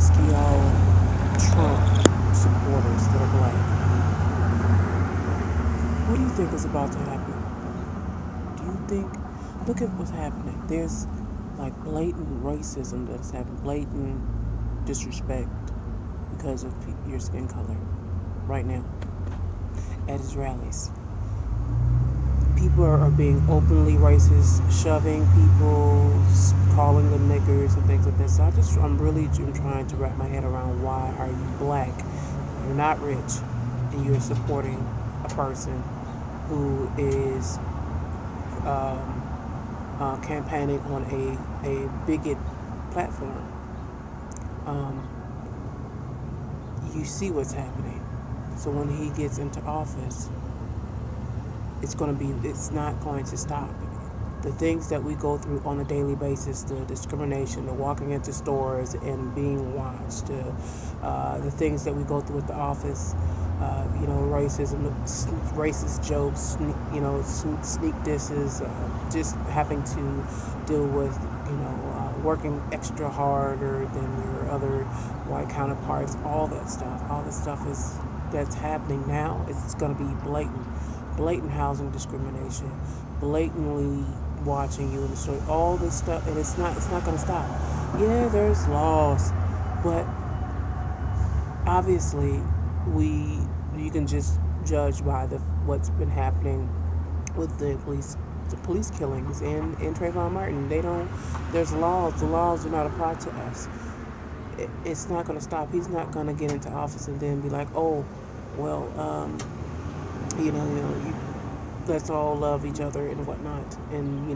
asking y'all Trump supporters that are black, what do you think is about to happen? Do you think, look at what's happening. There's like blatant racism that is happening, blatant disrespect because of your skin color right now at his rallies. People are being openly racist, shoving people, calling them niggers and things like that. So I'm trying to wrap my head around why are you black, you're not rich, and you're supporting a person who is campaigning on a bigot platform. Um, you see what's happening. So when he gets into office, it's not going to stop. The things that we go through on a daily basis, the discrimination, the walking into stores and being watched, the things that we go through at the office, racism, racist jokes, sneak disses, just having to deal with, working extra harder than your other white counterparts, all that stuff that's happening now. It's going to be blatant housing discrimination, blatantly watching you in the store, all this stuff, and it's not going to stop. Yeah, there's laws, but obviously you can just judge by what's been happening with the police killings in Trayvon Martin. They don't. There's laws. The laws do not apply to us. It's not going to stop. He's not going to get into office and then be like, oh, well, you let's all love each other and whatnot. And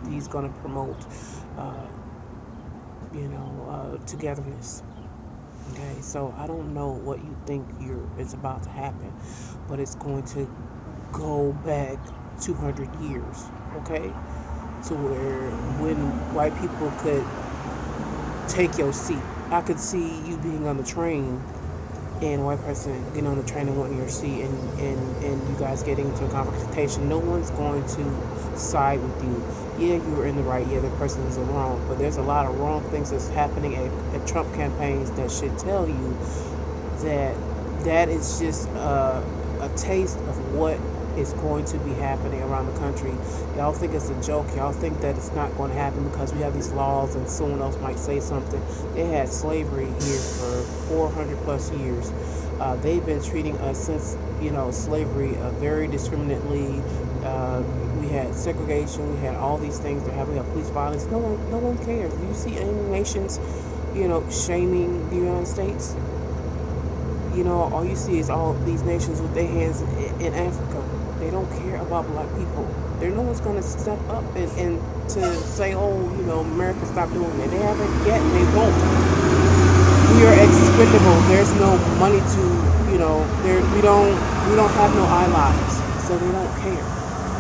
he's going to promote, uh, togetherness. Okay, so I don't know what you think is about to happen, but it's going to go back 200 years. Okay, to where when white people could take your seat, I could see you being on the train and a white person getting on the train and wanting your seat, and you guys getting into a confrontation. No one's going to side with you. Yeah, you were in the right. Yeah, the person is wrong. But there's a lot of wrong things that's happening at Trump campaigns that should tell you that that is just a taste of what is going to be happening around the country. Y'all think it's a joke. Y'all think that it's not going to happen because we have these laws and someone else might say something. They had slavery here for 400 plus years. They've been treating us since slavery very discriminately. We had segregation. We had all these things. They're having police violence. No one cares. Do you see any nations, shaming the United States? All you see is all these nations with their hands in Africa. They don't care about black people. No one's going to step up and to say, oh, America, stop doing it. They haven't yet, and they won't. We are expendable. There's no money to, we don't have no allies, so they don't care.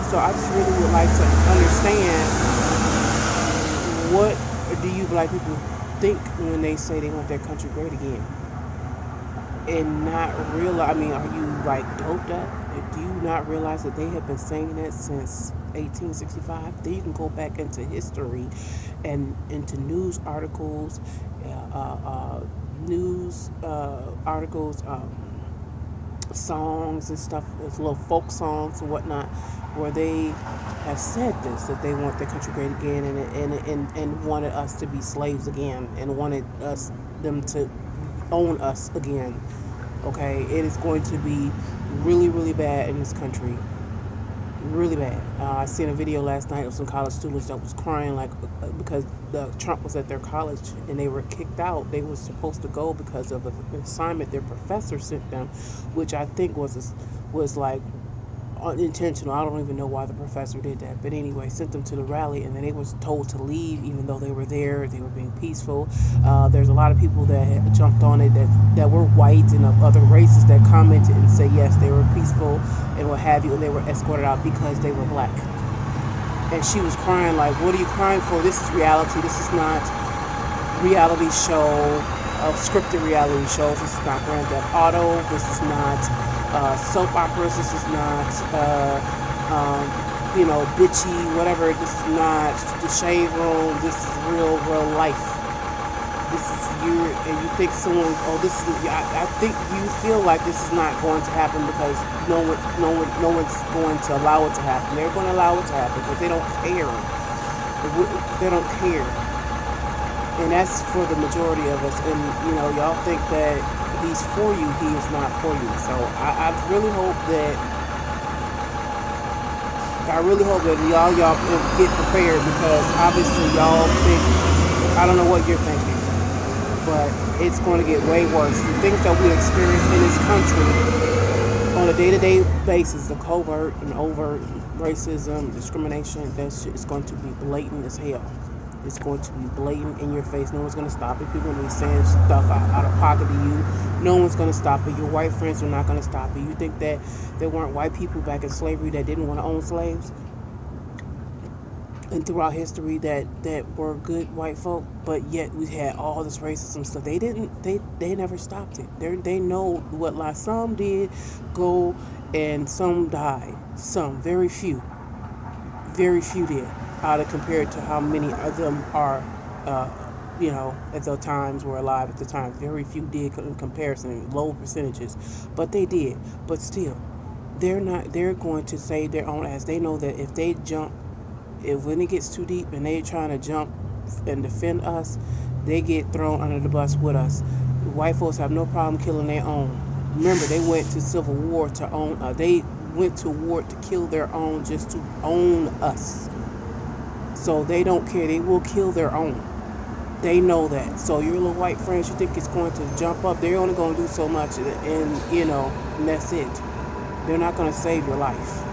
So I just really would like to understand, what do you black people think when they say they want their country great again? And not realize, are you like doped up? Do you not realize that they have been saying that since 1865? Then you can go back into history and into news articles, songs and stuff, little folk songs and whatnot, where they have said this, that they want their country great again, and wanted us to be slaves again, and wanted them to own us again. Okay, it is going to be really, really bad in this country. Really bad. I seen a video last night of some college students that was crying because Trump was at their college and they were kicked out. They were supposed to go because of an assignment their professor sent them, which I think was like unintentional. I don't even know why the professor did that, but anyway, sent them to the rally, and then they was told to leave even though they were there. They were being peaceful. There's a lot of people that had jumped on it that were white and of other races that commented and say yes, they were peaceful and what have you, and they were escorted out because they were black. And she was crying like, what are you crying for? This is reality. This is not reality show of scripted reality shows. This is not Grand Theft Auto. This is not soap operas. This is not bitchy, whatever. This is not the shade room. This is real life. this is you, and you think someone, oh, this is, I think you feel like this is not going to happen because no one's going to allow it to happen. They're going to allow it to happen because they don't care. They don't care, and that's for the majority of us. And y'all think that he's for you, he is not for you. So I really hope that y'all get prepared, because obviously y'all think, I don't know what you're thinking, but it's going to get way worse. The things that we experience in this country on a day-to-day basis, the covert and overt racism, discrimination, that shit is going to be blatant as hell. It's going to be blatant in your face. No one's going to stop it. People are going to be saying stuff out of pocket to you. No one's going to stop it. Your white friends are not going to stop it. You think that there weren't white people back in slavery that didn't want to own slaves? And throughout history that were good white folk, but yet we had all this racism stuff. They never stopped it. They know what lies. Some did go and some died. Some, very few did, out of compared to how many of them are, at the times were alive at the time. Very few did in comparison, low percentages, but they did. But still, they're going to save their own ass. They know that if they jump, when it gets too deep and they're trying to jump and defend us, they get thrown under the bus with us. White folks have no problem killing their own. Remember, they went to civil war to own. They went to war to kill their own, just to own us. So they don't care. They will kill their own. They know that. So your little white friends, you think it's going to jump up? They're only going to do so much, and that's it. They're not going to save your life.